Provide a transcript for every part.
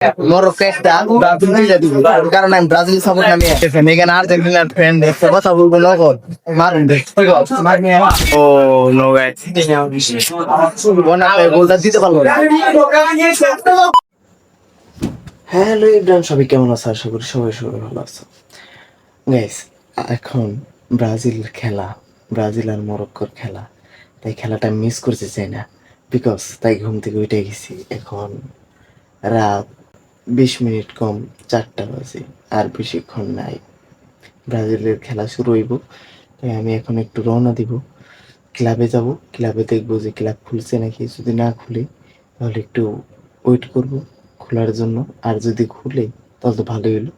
Morocco একটা Brazil দিব, কারণ আমি ব্রাজিল সাপোর্ট আমি এখানে আর্জেন্টিনার ফ্রেন্ড দেখতে কথা বলবো নগদ মারুন ও নো গাইস গোলটা দিতে পারলো না। হ্যালো ইব্রাহিম, সবাই কেমন আছো? আশা করি সবাই ভালো আছো গাইস। এখন ব্রাজিল আর মরক্কোর খেলা, তাই খেলাটা মিস করতে চাই না, বিকজ তাই ঘুম থেকে উঠে গেছি। এখন রাত 20 মিনিট কম 4টা বাজে, আর বেশিক্ষণ নাই, ব্রাজিলের খেলা শুরু হইব। তাই আমি এখন একটু রওনা দিব, ক্লাবে যাব, ক্লাবে দেখবো যে ক্লাব খুলছে নাকি। যদি না খুলে তাহলে একটু ওয়েট করব খোলার জন্য, আর যদি খুলে তাহলে তো ভালোই হলো।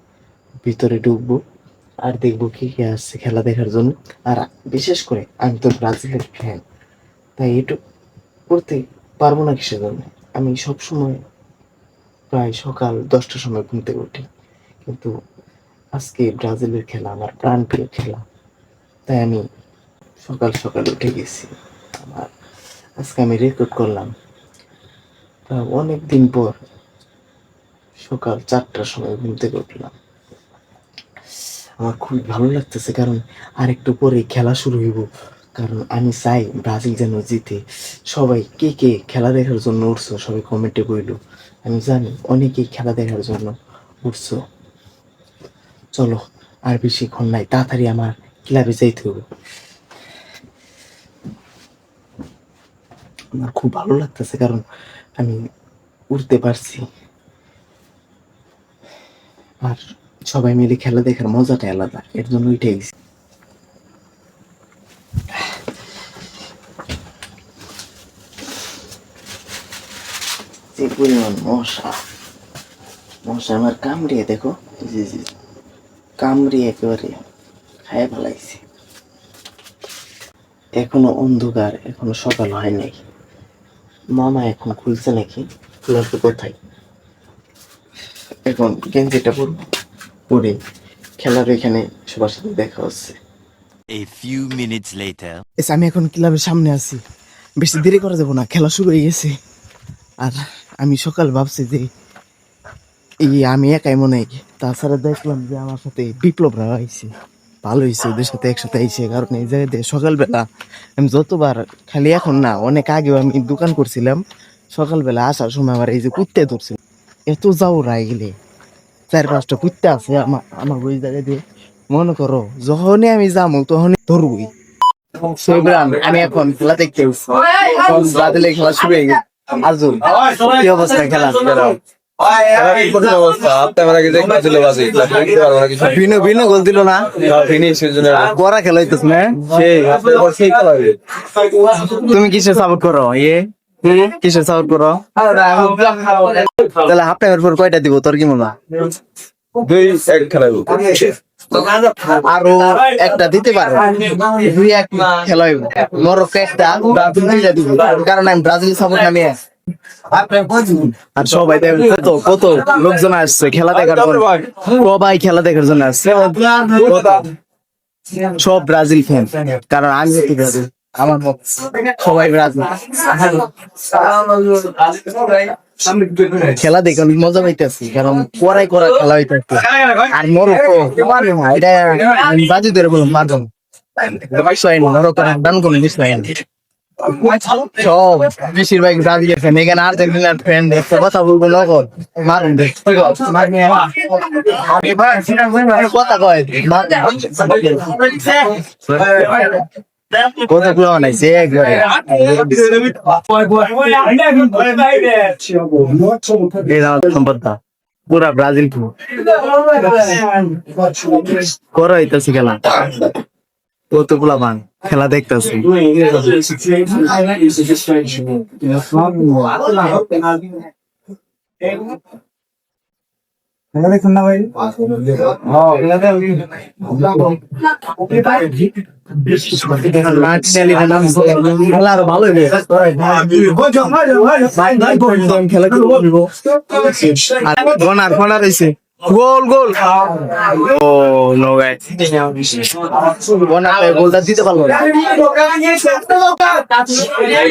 ভিতরে ঢুকবো আর দেখবো কি কি আসছে খেলা দেখার জন্য। আর বিশেষ করে আমি তো ব্রাজিলের ফ্যান, তাই এটু করতে পারবো না কিসের জন্য। আমি সবসময় প্রায় সকাল 10টার সময় ঘুম থেকে উঠি, কিন্তু আজকে ব্রাজিলের খেলা আমার প্রাণপ্রিয় খেলা, তাই আমি সকাল সকাল উঠে গেছি। আমার আজকে আমি রেকর্ড করলাম প্রায় অনেক দিন পর সকাল 4টার সময় ঘুম থেকে উঠলাম। আমার খুবই ভালো লাগতেছে, কারণ আরেকটু পরে খেলা শুরু হইব। কারণ আমি চাই ব্রাজিল যেন জিতে। সবাই কে কে খেলা দেখার জন্য উঠছো সবাই কমেন্টে বইলো। আমি জানি অনেকেই খেলা দেখার জন্য উঠছো। চলো, আর বেশিক্ষণ নাই, তাড়াতাড়ি আমার ক্লাবে যাইতে হবে। আমার খুব ভালো লাগতেছে, কারণ আমি উঠতে পারছি, আর সবাই মিলে খেলা দেখার মজাটা আলাদা, এর জন্য উঠে গেছি। যে পরিমাণ মশা আমার কামড়িয়ে দেখো, জি জি কামড়িয়ে একেবারে খায় ফেলাইছে। এখনো অন্ধকার, এখনো সকাল হয় নাই। মামা এখন খুলছে নাকি, খোলার তো কোথায়। এখন গেঞ্জিটা পরে খেলার এখানে সবার সাথে দেখা হচ্ছে। A few minutes later. আমি এখন ক্লাবের সামনে আছি, বেশি দেরি করা যাবো না, খেলা শুরু হয়ে গেছে। আর আমি সকাল ভাবছি যে আমি একাই মনে হয়, তাছাড়া দেখলাম যে আমার সাথে বিপ্লবরা আইছে। ভালো হয়েছে ওদের সাথে একসাথে আইছে, কারণ এই জায়গাতে সকালবেলা আমি যতবার, খালি এখন না, অনেক আগেও আমি দোকান করছিলাম, সকালবেলা আসার সময় আমার এই যে কুত্তে ধরছিল। এত যাও রায় গেলে 4-5টা কুত্তে আছে আমার ওই জায়গায় দিয়ে। মনে করো যখনই আমি যাবো তখনই ধরবই। আমি এখন খেলা দেখতে ব্রাজিলের খেলা শুরু হয়ে গেছে। আর্জুন, কি অবস্থা খেলা? ভিন্ন গোল দিল না, করা খেলা হইতেছ না। তুমি কিসের সাপোর্ট করো? কিসের সাপোর্ট করো? তাহলে হাফ টাইমের পর কয়টা দিব তোর কি মনে হয়? 2-1 খেলাবো। আরো একটা দিতে পারো, 2-1 খেলা হইব। মরক্কো একটা ব্রাজিল দিব, কারণ আমি ব্রাজিল সাপোর্ট আমি। আর সবাই কত লোকজন আসছে খেলা দেখার জন্য, সবাই খেলা দেখার জন্য আসছে, সব ব্রাজিল ফ্যান। কারণ আমি হচ্ছি ব্রাজিল, আমার মত সবাই ব্রাজিল। খেলা দেখে অনেক মজা পাইতেছি, কারণ করা খেলা হইতেছে। আর মরক্কো এটা ব্রাজিল ধরে বলুন মারুন, মরক্কো ডান করে সব বেশিরভাগ ব্রাজিলের ফ্যান, এখানে আর্জেন্টিনার ফ্যান দেখতে কথা বলবো নগদ মারুন কথা কয় কতগুলো বানাইছে একবারে। সম্পদটা পুরা ব্রাজিল করা হইতেছে খেলা, কতগুলা মান খেলা দেখতেছি। দেখুন না ভাই, ভালো খেলা রয়েছে। গোল গোল ও নো গাইস বনাতে গোলটা দিতে পারলো না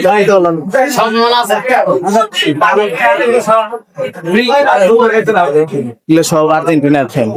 যাই তো হলো না। এগুলো সব আর্জেন্টিনার ফ্যান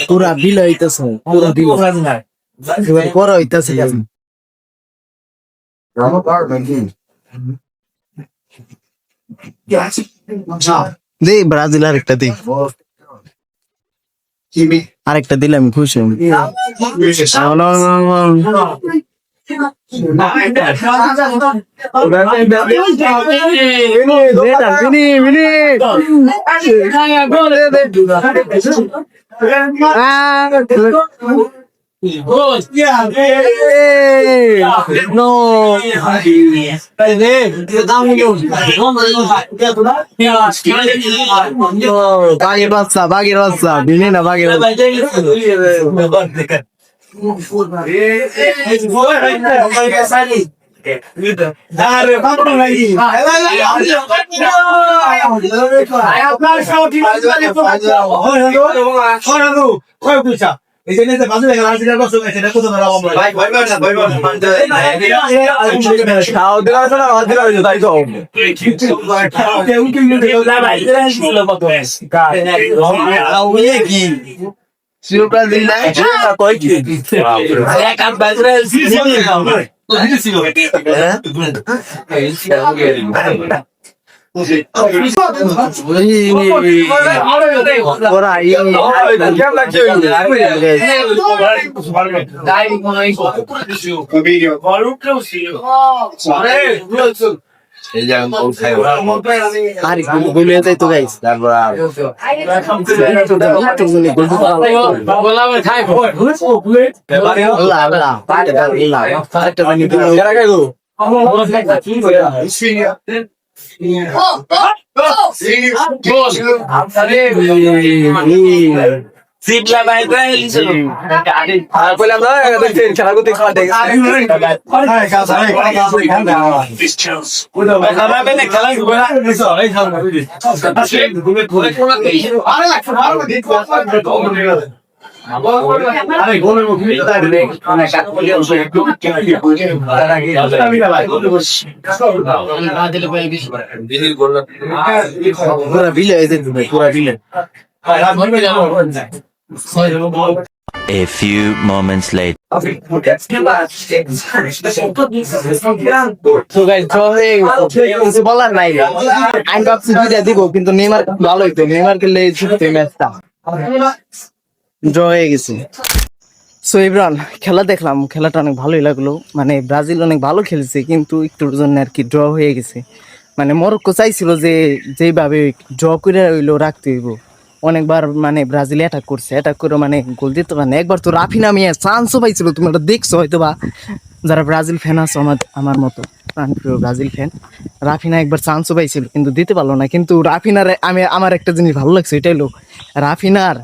পুরা বিল হইতেছে পুরা বিল এবার পরে হইতেছে দে ব্রাজিল আরেকটা দে আরেকটা দিলে আমি খুশি হই। বাগের বাচ্চা বিনে না বাগের তো গাইস পুরা বিলে পুরা বিলে A few moments later. বলার নাই আমি ভাবছি দুইটা দিব কিন্তু নেইমার ভালো হইতো নেইমার খেললে জিততো ম্যাচটা ড্র হয়ে গেছে। সো ইমরান খেলা দেখলাম খেলাটা অনেক ভালোই লাগলো মানে ব্রাজিল অনেক ভালো খেলছে কিন্তু একটুর জন্য আর কি ড্র হয়ে গেছে মানে মরক্কো চাইছিল যে যেভাবে ড্র করে হইলো রাখতে হইব অনেকবার মানে ব্রাজিল অ্যাটাক করে মানে গোল দিতে পারে না একবার তো রাফিনা মিয়া চান্সও পাইছিল তুমি ওটা দেখছো হয়তো বা যারা ব্রাজিল ফ্যান আছো আমার মতো প্রাণপ্রিয় ব্রাজিল ফ্যান রাফিনা একবার চান্সও পাইছিল কিন্তু দিতে পারলো না কিন্তু রাফিনার আমার একটা জিনিস ভালো লাগছে এটাই হলো রাফিনার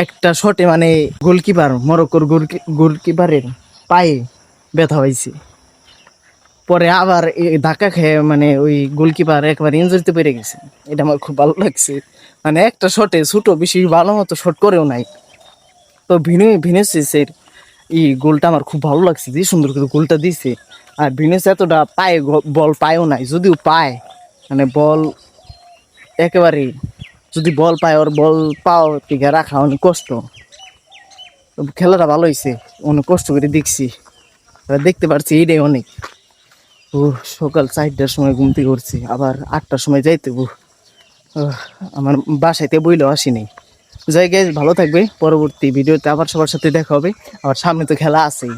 একটা শটে মানে গোলকিপার মরক্কোর গোলকিপারের পায়ে ব্যথা হয়েছে পরে আবার ধাক্কা খেয়ে মানে ওই গোলকিপার একবার ইনজুরিতে পেরে গেছে এটা আমার খুব ভালো লাগছে মানে একটা শটে ছোটো বেশি ভালো মতো শট করেও নাই তো ভিনিসিয়াসের গোলটা আমার খুব ভালো লাগছে যে সুন্দর করে গোলটা দিছে আর ভিনিসিয়াস এতটা পায়ে বল পায়ও নাই যদিও পায় মানে বল একেবারে যদি বল পায় ওর বল পাও টিকে রাখা অনেক কষ্ট খেলাটা ভালো হয়েছে অনেক কষ্ট করে দেখছি দেখতে পারছি এইটাই অনেক ও সকাল 4টার সময় ঘুম থেকে উঠছি আবার 8টার সময় যাইতে আমার বাসাইতে বইলেও আসিনি যাই গাইস ভালো থাকবে পরবর্তী ভিডিওতে আবার সবার সাথে দেখা হবে আবার সামনে তো খেলা আছেই।